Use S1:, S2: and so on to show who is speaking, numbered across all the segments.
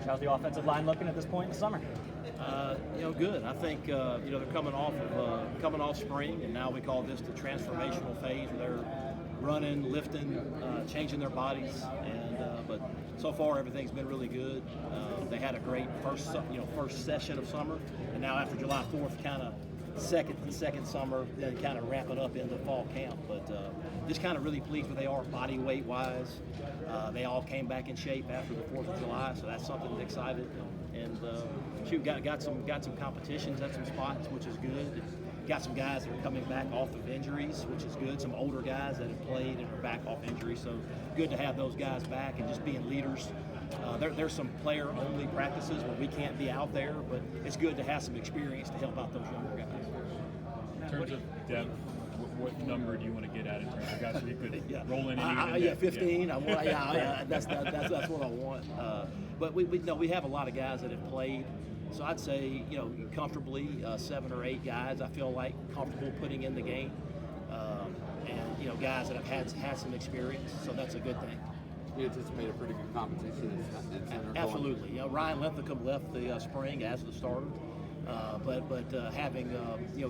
S1: How's the offensive line looking at this point in the summer?
S2: Good. I think they're coming off spring, and now we call this the transformational phase where they're running, lifting, changing their bodies, and but so far everything's been really good. They had a great first session of summer, and now after July 4th, kind of second summer, then kind of ramping up into fall camp. But just kind of really pleased where they are body weight wise. They all came back in shape after the 4th of July, so that's something excited. And got some competitions at some spots, which is good. Got some guys that are coming back off of injuries, which is good. Some older guys that have played and are back off injury, so good to have those guys back and just being leaders. There's some player-only practices where we can't be out there, but it's good to have some experience to help out those younger guys.
S3: In terms of depth, what number do you want to get at in terms of guys that you could roll in?
S2: 15. Yeah. That's what I want. But we have a lot of guys that have played. So I'd say, comfortably 7 or 8 guys I feel like comfortable putting in the game, and guys that have had some experience. So that's a good thing.
S4: You anticipate a pretty good competition in center?
S2: Absolutely. Ryan Linthicum left the spring as the starter, but having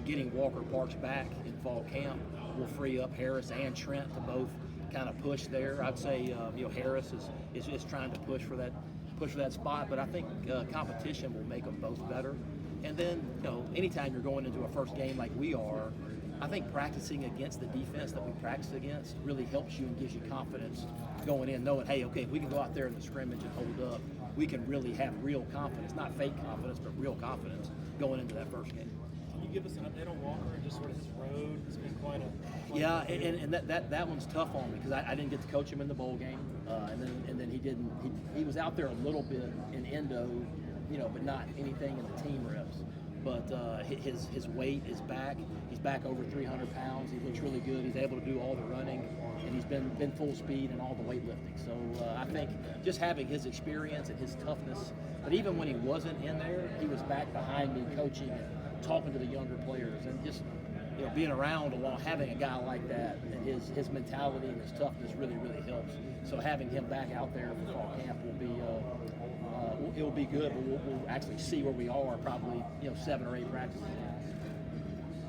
S2: getting Walker Parks back in fall camp will free up Harris and Trent to both kind of push there. I'd say Harris is trying to push for that spot, but I think competition will make them both better. And then, anytime you're going into a first game like we are, I think practicing against the defense that we practice against really helps you and gives you confidence going in, knowing, hey, okay, if we can go out there in the scrimmage and hold up, we can really have real confidence, not fake confidence, but real confidence going into that first game.
S5: Can you give us an update on Walker and just sort of his road? It's been quite a
S2: yeah, and that one's tough on me because I didn't get to coach him in the bowl game, and then he didn't. He was out there a little bit in endo, but not anything in the team reps. But his weight is back. He's back over 300 pounds. He looks really good. He's able to do all the running, and he's been full speed in all the weightlifting. So I think just having his experience and his toughness, but even when he wasn't in there, he was back behind me coaching and talking to the younger players, and just being around along having a guy like that and his mentality and his toughness really helps. So having him back out there for fall camp will be it will be good, but we'll actually see where we are probably 7 or 8 practices.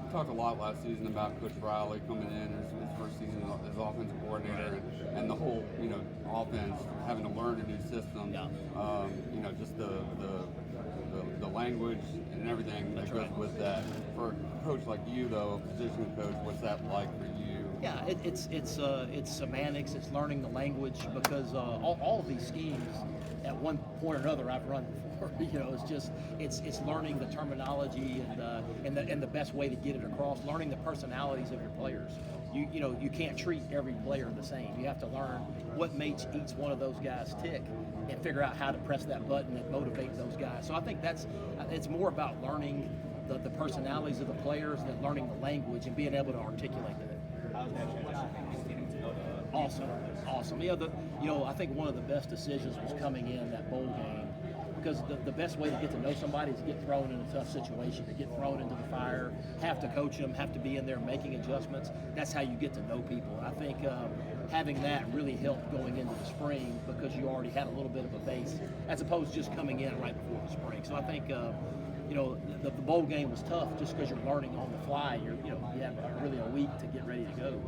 S4: We talked a lot last season about Coach Riley coming in his first season as offensive coordinator, and the whole offense having to learn a new system.
S2: Yeah.
S4: Just the language and everything that goes with that. For a coach like you, though, a position coach, what's that like for you?
S2: Yeah, it's semantics. It's learning the language because all of these schemes, at one point or another, I've run before. It's learning the terminology and the best way to get it across. Learning the personalities of your players. You can't treat every player the same. You have to learn what makes each one of those guys tick and figure out how to press that button and motivate those guys. So I think it's more about learning the personalities of the players and then learning the language and being able to articulate that. Awesome. I think one of the best decisions was coming in that bowl game, because the best way to get to know somebody is to get thrown in a tough situation, to get thrown into the fire, have to coach them, have to be in there making adjustments. That's how you get to know people. I think having that really helped going into the spring because you already had a little bit of a base as opposed to just coming in right before the spring. So I think the bowl game was tough just because you're learning on the fly. You have really a week to get ready to go.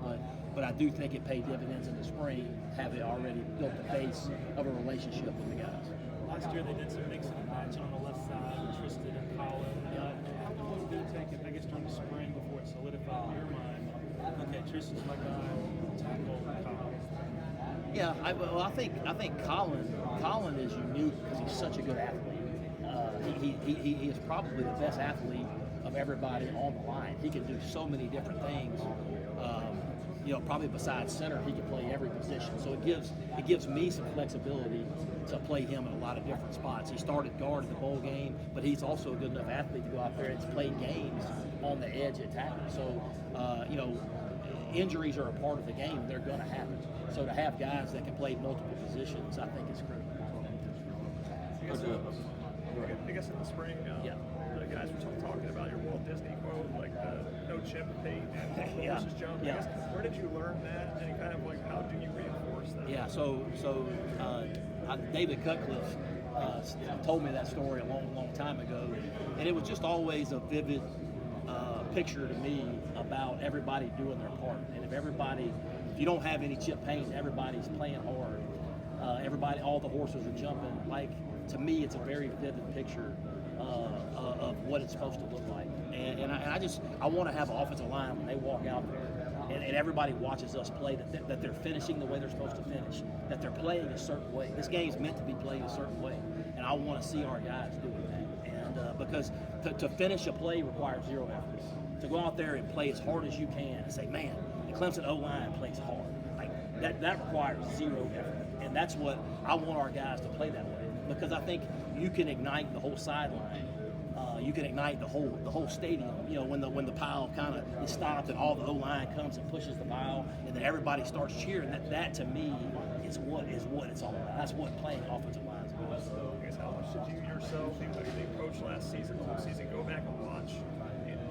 S2: But I do think it paid dividends in the spring, having already built the base of a relationship with the guys.
S5: Last year they did some mixing and matching on the left side with Tristan and Colin. What did it take, I guess, during the spring before it solidified in your mind? Okay, Tristan's my guy. Tackle Colin.
S2: Yeah, I think Colin is unique because he's such a good athlete. He is probably the best athlete of everybody on the line. He can do so many different things. Probably besides center, he can play every position. So it gives me some flexibility to play him in a lot of different spots. He started guard in the bowl game, but he's also a good enough athlete to go out there and play games on the edge at tackle. So, injuries are a part of the game. They're going to happen. So to have guys that can play multiple positions, I think is critical.
S6: I guess in the spring, the guys were talking about your Walt Disney quote, like no chip Pate versus jump. I guess, where did you learn that, and kind of like how do you reinforce that?
S2: Yeah, so David Cutcliffe told me that story a long time ago, and it was just always a vivid picture to me about everybody doing their part. And if you don't have any chip paint, everybody's playing hard. All the horses are jumping. Like, to me, it's a very vivid picture of what it's supposed to look like. And I want to have an offensive line when they walk out there and everybody watches us play, that they're finishing the way they're supposed to finish, that they're playing a certain way. This game's meant to be played a certain way, and I want to see our guys doing that. And because to finish a play requires zero effort. To go out there and play as hard as you can and say, man, the Clemson O-line plays hard. Like, that requires zero effort. And that's what I want our guys to play that way, because I think you can ignite the whole sideline. You can ignite the whole stadium. You know, when the pile kind of is stopped and all the O-line comes and pushes the pile, and then everybody starts cheering. That to me is what it's all about. That's what playing offensive line is about.
S6: I guess how much did you yourself, even though you didn't coach last season, whole season, go back and watch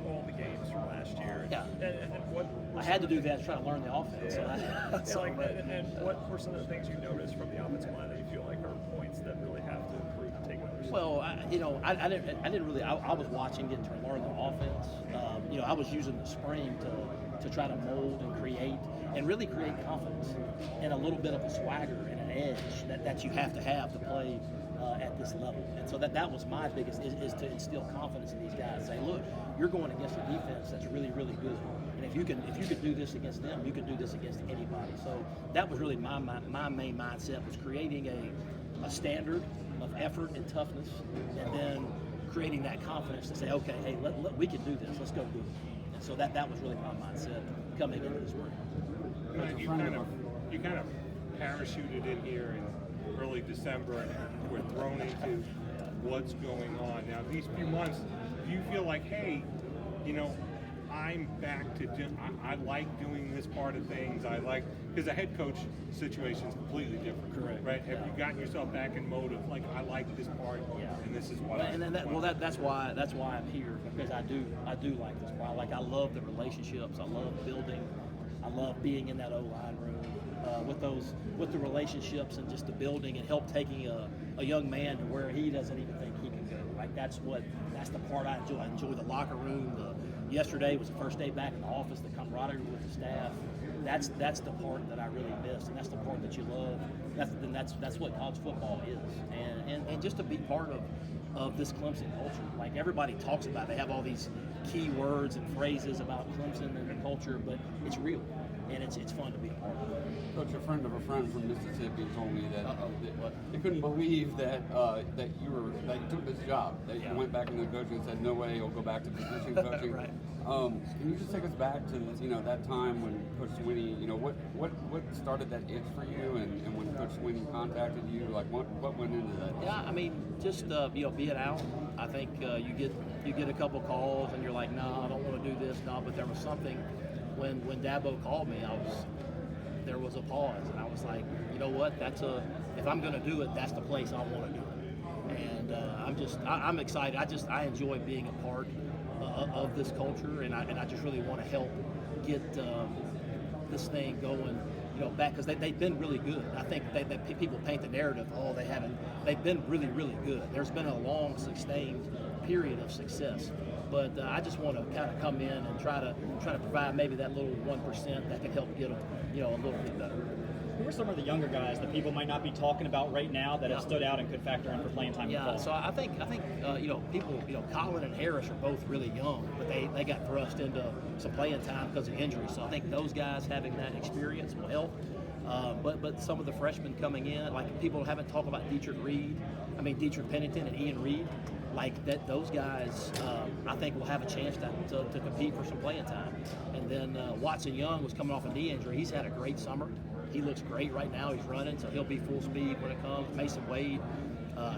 S6: all the games from last year?
S2: Yeah.
S6: And what
S2: I had to do that to try to learn the offense.
S6: Yeah.
S2: So
S6: And what were some of the things you noticed from the offensive line that you feel like are points that really have to improve and take over?
S2: Well, I didn't really. I was watching, getting to learn the offense. I was using the spring to try to mold and create confidence and a little bit of a swagger and an edge that you have to play at this level. And so that was my biggest is to instill confidence in these guys. Say, look, you're going against a defense that's really, really good. And if you could do this against them, you can do this against anybody. So that was really my main mindset, was creating a standard of effort and toughness, and then creating that confidence to say, okay, hey, we can do this. Let's go do it. And so that was really my mindset coming into this work.
S7: You kind of parachuted in here in early December, and we're thrown into what's going on now. These few months, do you feel like, hey, I'm back to I like doing this part of things. Because a head coach situation is completely different.
S2: Correct.
S7: Right? Have you gotten yourself back in mode of like, I like this part, and this is what
S2: that's why I'm here, because I do like this part. I love the relationships. I love building. I love being in that O-line room with the relationships and just the building, and help taking a young man to where he doesn't even think he can go. Like, that's the part I enjoy. I enjoy the locker room. Yesterday was the first day back in the office, the camaraderie with the staff. That's the part that I really miss, and that's the part that you love. That's what college football is, and just to be part of this Clemson culture. Like, everybody talks about it. They have all these key words and phrases about Clemson and the culture, but it's real, and it's fun to be a part of it.
S4: Coach, a friend of a friend from Mississippi told me that they couldn't believe that you took this job. That you went back into the coaching and said, no way, you'll go back to position coaching.
S2: Right.
S4: Can you just take us back to that time when Coach Swinney, what started that itch for you, and when Coach Swinney contacted you, like what went into that?
S2: Yeah, I mean, just being out. I think you get a couple calls and you're like, no, I don't want to do this, no. But there was something when Dabo called me, there was a pause, and I was like, you know what? If I'm going to do it, that's the place I want to do it. And I'm excited. I enjoy being a part of this culture, and I just really want to help get this thing going, back, because they've been really good. I think that people paint the narrative, they haven't. They've been really, really good. There's been a long, sustained period of success. But I just want to kind of come in and try to provide maybe that little 1% that can help get them, a little bit better.
S1: Who are some of the younger guys that people might not be talking about right now that have stood out and could factor in for playing time in the fall?
S2: So I think people, Collin and Harris are both really young, but they got thrust into some playing time because of injury. So I think those guys having that experience will help. But some of the freshmen coming in, like, people haven't talked about Dietrick Pennington and Ian Reed. Like, those guys, I think will have a chance to compete for some playing time. And then Watson Young was coming off a knee injury. He's had a great summer. He looks great right now. He's running, so he'll be full speed when it comes. Mason Wade,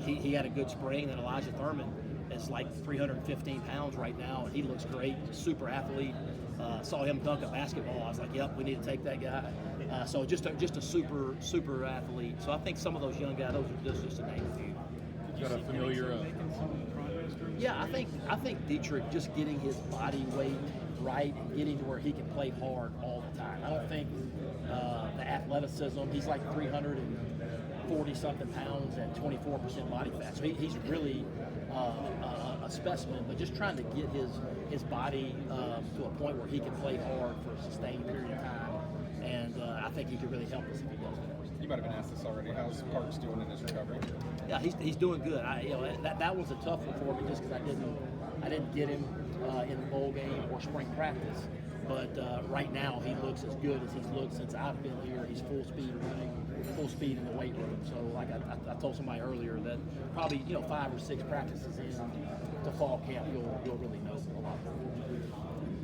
S2: he had a good spring. And Elyjah Thurmon is like 315 pounds right now, and he looks great. Super athlete. Saw him dunk a basketball. I was like, yep, we need to take that guy. So just a super athlete. So I think some of those young guys, those are just to name a few.
S3: Got a familiar.
S2: Yeah, I think Dietrick just getting his body weight right and getting to where he can play hard all the time. I don't think the athleticism. He's like 300
S8: 40-something pounds at 24% body fat. So he's really a specimen, but just trying to get his body to a point where he can play hard for a sustained period of time. And I think he could really help us if he does that.
S9: You might have been asked this already. How's Parks doing in his recovery?
S8: Yeah, he's doing good. That was a tough one for me just because I didn't get him in the bowl game or spring practice. But right now he looks as good as he's looked since I've been here. He's full speed running, full speed in the weight room. So like I told somebody earlier that probably 5 or 6 practices in to fall camp you'll really know a lot more.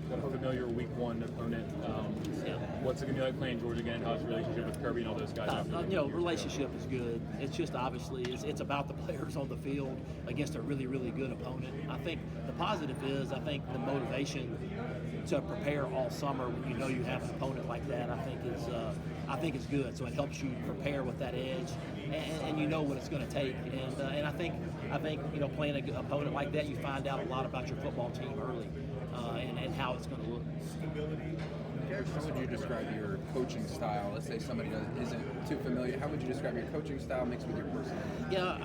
S3: Got a familiar week 1 opponent. What's it going to be like playing Georgia again? How's your relationship with Kirby and all those guys?
S8: Relationship is good. It's just obviously it's about the players on the field against a really, really good opponent. I think the positive is I think the motivation to prepare all summer when you know you have an opponent like that I think is good. So it helps you prepare with that edge, and you know what it's going to take. And I think playing an opponent like that, you find out a lot about your football team early. And how it's going to look.
S9: How would you describe your coaching style? Let's say somebody isn't too familiar. How would you describe your coaching style mixed with your personality?
S8: Yeah,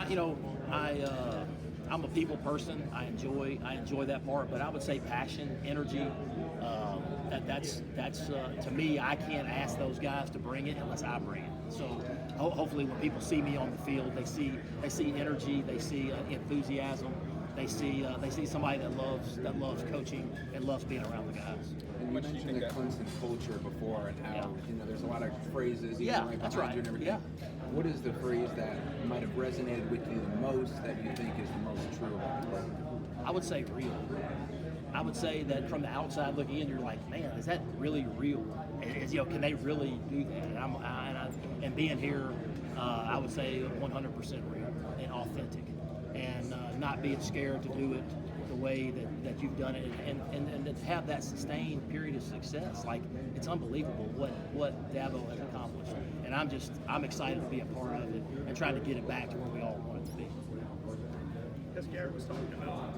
S8: I'm a people person. I enjoy that part, but I would say passion, energy. That's to me. I can't ask those guys to bring it unless I bring it. So hopefully, when people see me on the field, they see energy, they see enthusiasm. They see somebody that loves coaching and loves being around the guys.
S9: And you mentioned the Clemson culture before and how there's a lot of phrases.
S8: That's right.
S9: You and everything.
S8: Yeah.
S9: What is the phrase that might have resonated with you the most that you think is the most true about the program?
S8: I would say real. I would say that from the outside looking in, you're like, man, is that really real? Can they really do that? And being here, I would say 100% real and authentic. And not being scared to do it the way that you've done it, and to have that sustained period of success. Like, it's unbelievable what Dabo has accomplished, and I'm excited to be a part of it and trying to get it back to where we all want it to be.
S6: As Garrett was talking about,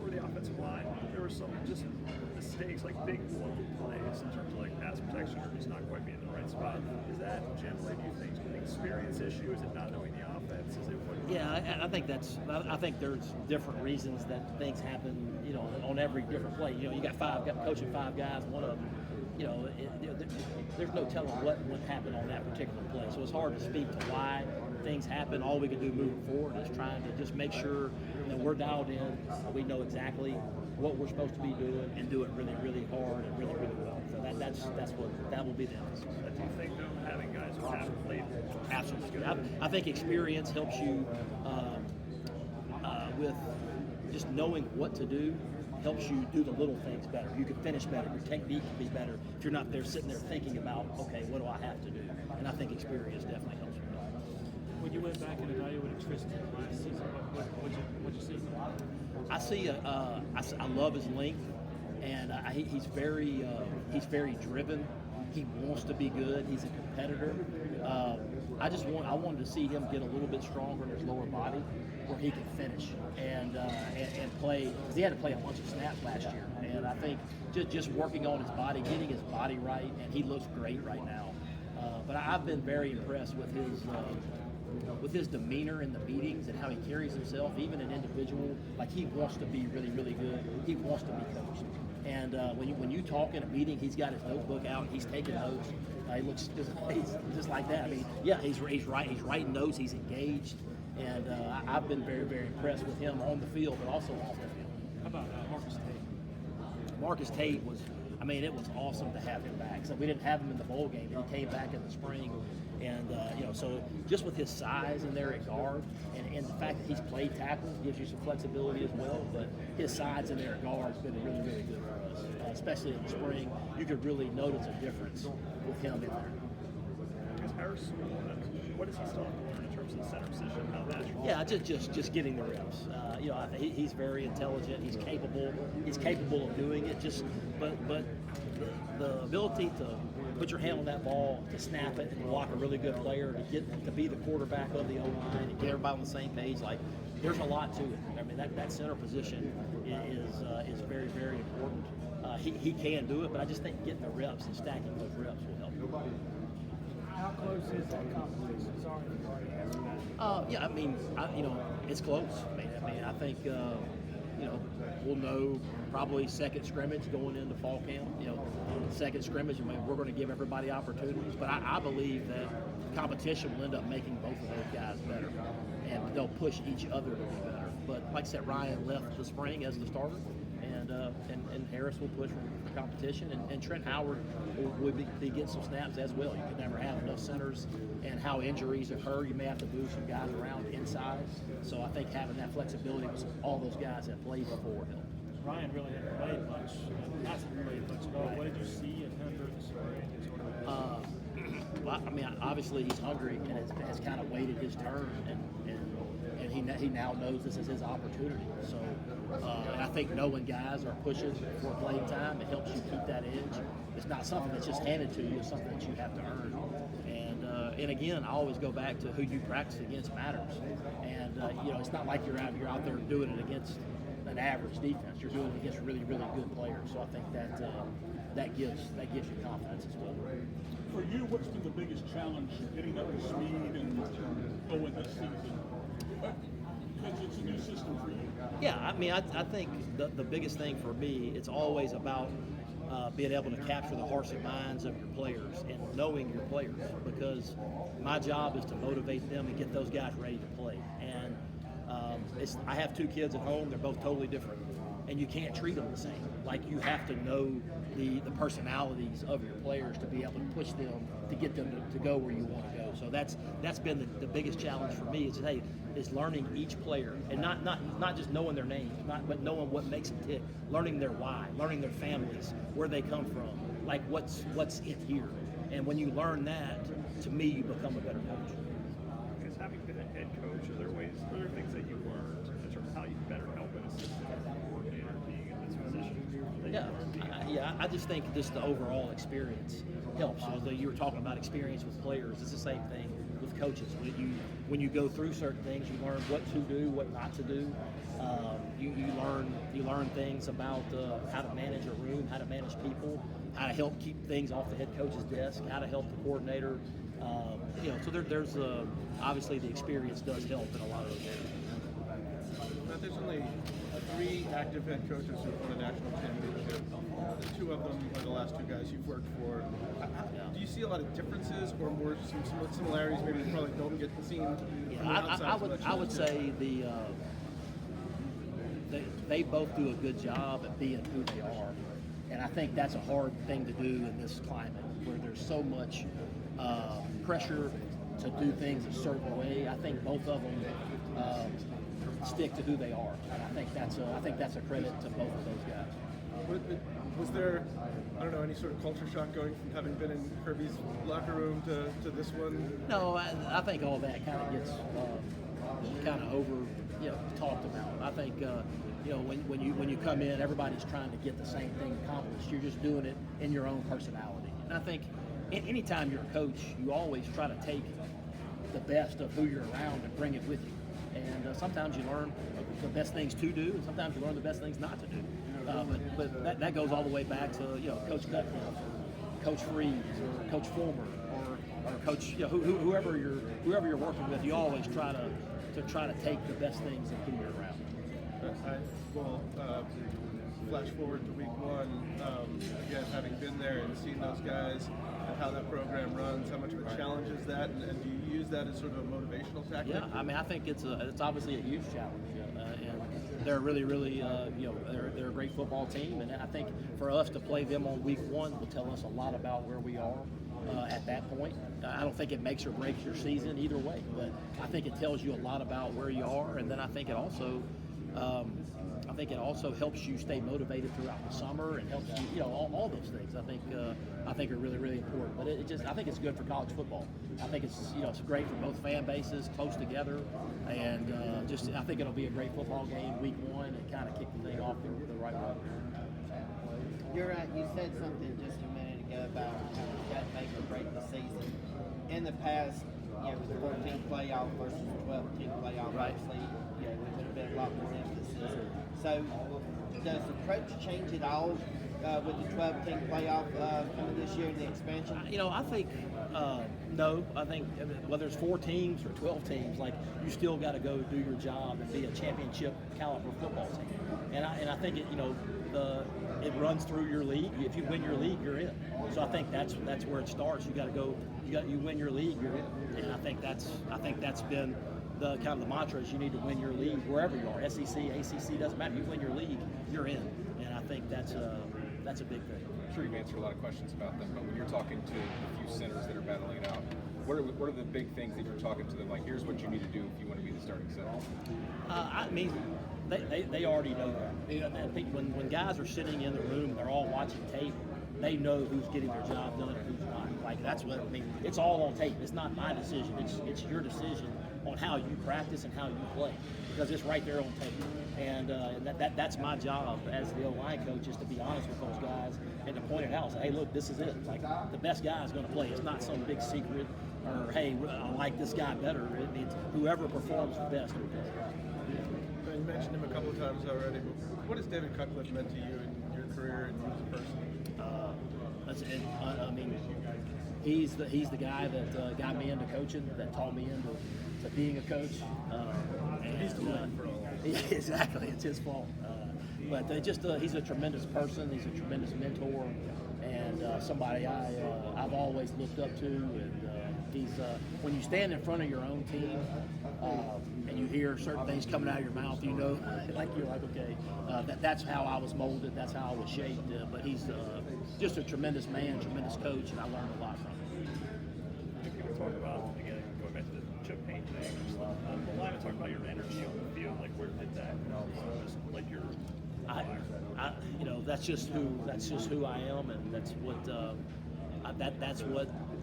S6: for the offensive line, there were some just mistakes, like big blown plays in terms of like pass protection or just not quite being in the right spot. Is that generally, do you think, an experience issue? Is it not knowing the offense? Is it what?
S8: Yeah, I think there's different reasons that things happen, on every different play. You got coaching 5 guys, one of them, there's no telling what would happen on that particular play. So it's hard to speak to why things happen. All we can do moving forward is trying to just make sure that we're dialed in, we know exactly what we're supposed to be doing, and do it really, really hard and really, really well. So that will be the emphasis.
S6: Do you think, though, having guys who have played?
S8: Absolutely. I think experience helps you with just knowing what to do. Helps you do the little things better. You can finish better. Your technique can be better if you're not there sitting there thinking about, okay, what do I have to do? And I think experience definitely helps with that.
S5: When you went back and evaluated Tristan last season, what'd you see?
S8: I love his length, and he's very driven. He wants to be good. He's a competitor. I wanted to see him get a little bit stronger in his lower body, where he can finish and play, because he had to play a bunch of snaps last year. And I think just working on his body, getting his body right, and he looks great right now. But I've been very impressed with his demeanor in the meetings and how he carries himself, even an individual. Like, he wants to be really, really good. He wants to be coached. And when you talk in a meeting, he's got his notebook out. He's taking notes. He looks just like that. I mean, yeah, he's writing notes. He's engaged. And I've been very, very impressed with him on the field, but also off the field.
S5: How about Marcus Tate?
S8: Marcus Tate it was awesome to have him back. So we didn't have him in the bowl game, and he came back in the spring. And, so just with his size in there at guard, and the fact that he's played tackle gives you some flexibility as well, but his size in there at guard has been really, really good for us. Especially in the spring, you could really notice a difference with him in there.
S6: Because Harris Sewell, what does he still have to learn in terms of the center position? How natural?
S8: Yeah, just getting the reps. He's very intelligent. He's capable of doing it. But the ability to put your hand on that ball, to snap it, and block a really good player, to be the quarterback of the O-line, and get everybody on the same page. Like, there's a lot to it. I mean, that center position is very, very important. He can do it, but I just think getting the reps and stacking those reps will help.
S5: How close is that competition? Sorry if you already answered that.
S8: Yeah, I mean, it's close. I think, we'll know probably second scrimmage going into fall camp. Second scrimmage, we're going to give everybody opportunities. But I believe that competition will end up making both of those guys better, and they'll push each other to be better. But like I said, Ryan left the spring as the starter, and Harris will push for competition, and Trent Howard will be getting some snaps as well. You can never have enough centers, and how injuries occur, you may have to move some guys around inside. So I think having that flexibility with all those guys that played before helped.
S5: Ryan really hadn't played much, hasn't played much at all. What did you see in him during the spring?
S8: Well, obviously he's hungry and has kind of waited his turn, and he now knows this is his opportunity. So, and I think knowing guys are pushing for playing time, it helps you keep that edge. It's not something that's just handed to you; it's something that you have to earn. And again, I always go back to who you practice against matters. And it's not like you're out there doing it against an average defense. You're doing it against really, really good players. So I think that gives you confidence as well.
S10: For you, what's been the biggest challenge getting up to speed and going this season? Because it's a new system for you.
S8: Yeah, I think the biggest thing for me, it's always about being able to capture the hearts and minds of your players and knowing your players, because my job is to motivate them and get those guys ready to play. And I have 2 kids at home. They're both totally different, and you can't treat them the same. Like, you have to know the personalities of your players to be able to push them to get them to go where you want to go. So that's been the biggest challenge for me is learning each player, and not just knowing their names, but knowing what makes them tick, learning their why, learning their families, where they come from, like what's it here. And when you learn that, to me, you become a better coach.
S6: Because having been a head coach, are there things that you learned in terms of how you better help an assistant coordinator being in this position?
S8: I just think just the overall experience helps. You were talking about experience with players. It's the same thing with coaches. When you go through certain things, you learn what to do, what not to do. You learn things about how to manage a room, how to manage people, how to help keep things off the head coach's desk, how to help the coordinator. So there's obviously the experience does help in a lot of those areas.
S11: There's only 3 active head coaches who've won a national championship. The 2 of them are the last 2 guys you've worked for. Do you see a lot of differences or more some similarities? Maybe you probably don't get seen from the outside.
S8: I would say they both do a good job at being who they are, and I think that's a hard thing to do in this climate where there's so much pressure to do things a certain way. I think both of them stick to who they are, and I think that's a credit to both of those guys.
S11: Was there, I don't know, any sort of culture shock going from having been in Kirby's locker room to this one?
S8: No, I think all that kind of gets kind of over, talked about. I think when you come in, everybody's trying to get the same thing accomplished. You're just doing it in your own personality. And I think anytime you're a coach, you always try to take the best of who you're around and bring it with you. And sometimes you learn the best things to do, and sometimes you learn the best things not to do. But that goes all the way back to Coach Cutcliffe, or Coach Freeze, or Coach Fulmer, or Coach whoever you're working with. You always try to take the best things of who you're around.
S11: Well, flash forward to week 1. Again, having been there and seen those guys and how that program runs, how much of a challenge is that, and do you use that as sort of a motivational tactic?
S8: Yeah, I think it's obviously a huge challenge, and they're really, really, they're a great football team, and I think for us to play them on week 1 will tell us a lot about where we are at that point. I don't think it makes or breaks your season either way, but I think it tells you a lot about where you are, and then I think it also helps you stay motivated throughout the summer and helps you, all those things. I think are really, really important. But I think it's good for college football. I think it's great for both fan bases, close together, and I think it'll be a great football game week 1 and kind of kick the thing off the right way.
S12: You're right. You said something just a minute ago about how you got to make or break the season. In the past, with the 14 playoff versus the 12-team playoff,
S8: right.
S12: Obviously, there would have been a lot more emphasis. So, does the approach change at all with the 12-team playoff coming this year in the expansion?
S8: I think no. I think whether it's 4 teams or 12 teams, like you still got to go do your job and be a championship caliber football team. And I think it runs through your league. If you win your league, you're in. So I think that's where it starts. You got to go. You win your league, you're in. And I think that's been the kind of the mantra is you need to win your league wherever you are. SEC, ACC, doesn't matter. You win your league, you're in. And I think that's a big thing.
S9: I'm sure you've answered a lot of questions about them, but when you're talking to a few centers that are battling it out, what are the big things that you're talking to them? Like, here's what you need to do if you want to be the starting center.
S8: I mean, they already know that. I think when guys are sitting in the room and they're all watching tape, they know who's getting their job done and who's not. Like that's what I mean. It's all on tape. It's not my decision. It's your decision on how you practice and how you play because it's right there on tape. And that's my job as the O-line coach is to be honest with those guys and to point it out. Say, hey, look, this is it. Like the best guy is going to play. It's not some big secret or hey, I like this guy better. It means whoever performs the best will play.
S11: You mentioned him a couple of times already, but what has David Cutcliffe meant to you in your career and you as a person?
S8: I mean, he's the guy that got me into coaching, that taught me into being a coach.
S11: He's the one for all.
S8: Exactly, it's his fault. But he's a tremendous person. He's a tremendous mentor, and somebody I've always looked up to. And he's when you stand in front of your own team and you hear certain things coming out of your mouth, you're like okay, that's how I was molded. That's how I was shaped. But he's just a tremendous man, tremendous coach, and I learned a lot from him.
S6: People talk about again going back to the chip paint thing. The line talk about your energy on the field. Like where did that? Just like your.
S8: That's just who I am, and that's what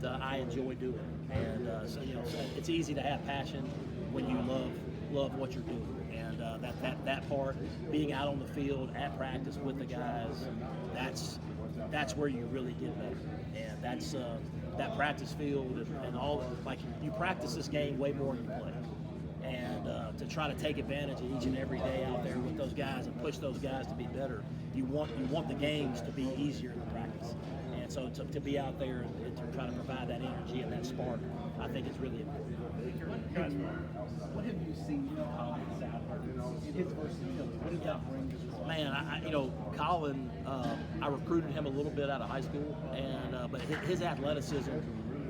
S8: I enjoy doing. And it's easy to have passion when you love what you're doing. And that part, being out on the field at practice with the guys, that's where you really get better. And that's that practice field and all. Like you practice this game way more than you play. And to try to take advantage of each and every day out there with those guys and push those guys to be better, you want the games to be easier than practice. And so to be out there and to try to provide that energy and that spark, I think it's really important.
S13: What have you seen from Colin Sadler in his versatility? What does that bring to his life?
S8: Man, Colin, I recruited him a little bit out of high school, and but his athleticism.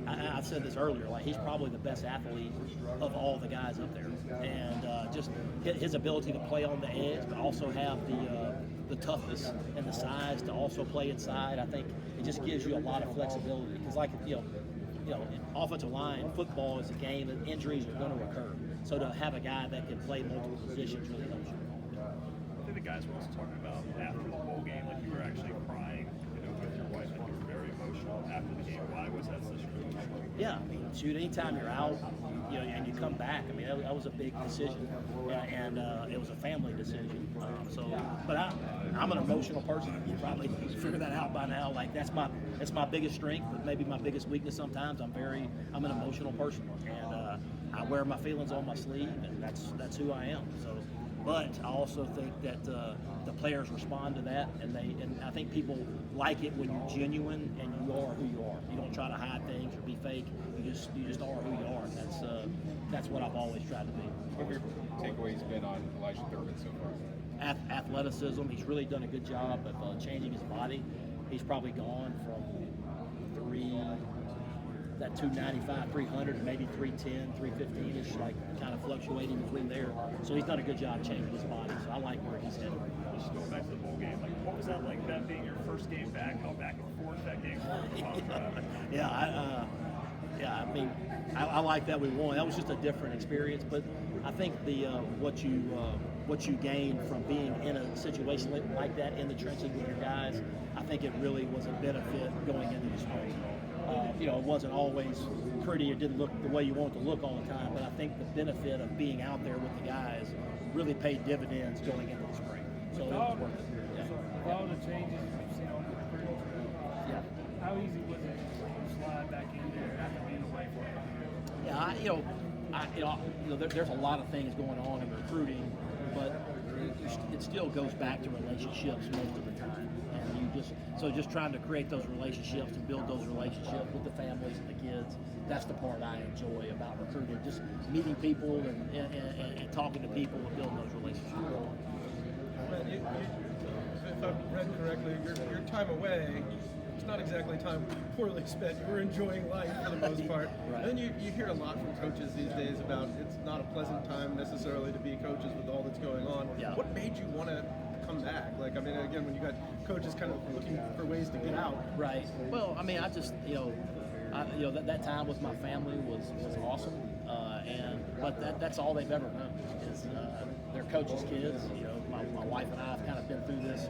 S8: I've said this earlier, like he's probably the best athlete of all the guys up there, and just his ability to play on the edge, but also have the toughness and the size to also play inside. I think it just gives you a lot of flexibility because, like offensive line football is a game that injuries are going to occur. So to have a guy that can play multiple positions really helps you.
S6: I think the guys were also talking about after the bowl game, like you were actually crying, with your wife, and you were very emotional after the game. Why was that such an emotional?
S8: Yeah, I mean, shoot, anytime you're out, and you come back, I mean, that was a big decision, and it was a family decision. But I'm an emotional person. You probably figured that out by now. Like that's my biggest strength, but maybe my biggest weakness sometimes. I'm an emotional person, and I wear my feelings on my sleeve, and that's who I am. So. But I also think that the players respond to that, and I think people like it when you're genuine and you are who you are. You don't try to hide things or be fake. You just are who you are. And that's what I've always tried to be.
S9: What have your takeaways been on Elyjah Thurmon so far?
S8: Athleticism. He's really done a good job of changing his body. He's probably gone from 295, 300, to maybe 310, 315-ish, like kind of fluctuating between there. So he's done a good job changing his body. So I like where he's headed.
S6: Just going back to the bowl game, like what was that like? That being your first game back, how back and forth that game was?
S8: I mean, I like that we won. That was just a different experience, but I think what you gain from being in a situation like that in the trenches with your guys, I think it really was a benefit going into the spring. It wasn't always pretty. It didn't look the way you want it to look all the time, but I think the benefit of being out there with the guys really paid dividends going into the spring. So it was worth it. Yeah.
S5: So with all the changes you've seen on the recruiting trail, how easy was it to slide back in there after being away for a while?
S8: There's a lot of things going on in recruiting, but it still goes back to relationships most of the time. And just trying to create those relationships and build those relationships with the families and the kids. That's the part I enjoy about recruiting, just meeting people and talking to people and building those relationships.
S11: If I've read correctly, your time away, it's not exactly time poorly spent. You were enjoying life for the most part.
S8: Right.
S11: And then you hear a lot from coaches these days about it's not a pleasant time necessarily to be coaches with all that's going on.
S8: Yeah.
S11: What made you want to come back? Like, I mean, again, when you got coaches kind of looking for ways to get out.
S8: Right. Well, I mean, I just, that time with my family was awesome. But that's all they've ever known is their coaches' kids. My wife and I have kind of been through this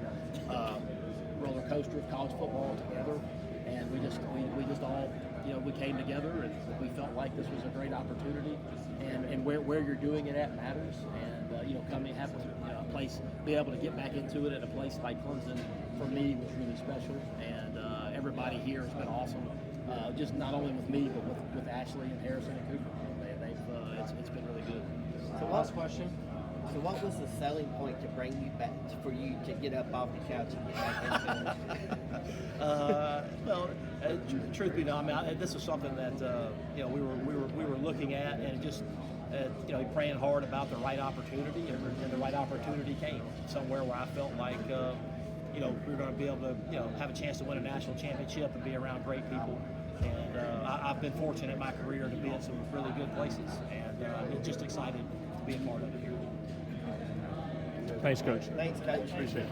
S8: roller coaster of college football together, and we just all we came together and we felt like this was a great opportunity, and where you're doing it at matters, and coming have a place, be able to get back into it at a place like Clemson for me was really special, and everybody here has been awesome, just not only with me but with Ashley and Harrison and Cooper. It's been really good.
S12: So last question. So what was the selling point to bring you back, for you to get up off the couch and get back into it?
S8: Truth be known, I mean, this was something that we were looking at, and just praying hard about the right opportunity, and the right opportunity came somewhere where I felt like we were going to be able to have a chance to win a national championship and be around great people. And I've been fortunate in my career to be in some really good places, and I'm just excited to be a part of it here.
S3: Thanks, Coach.
S12: Thanks, Coach.
S3: Appreciate it.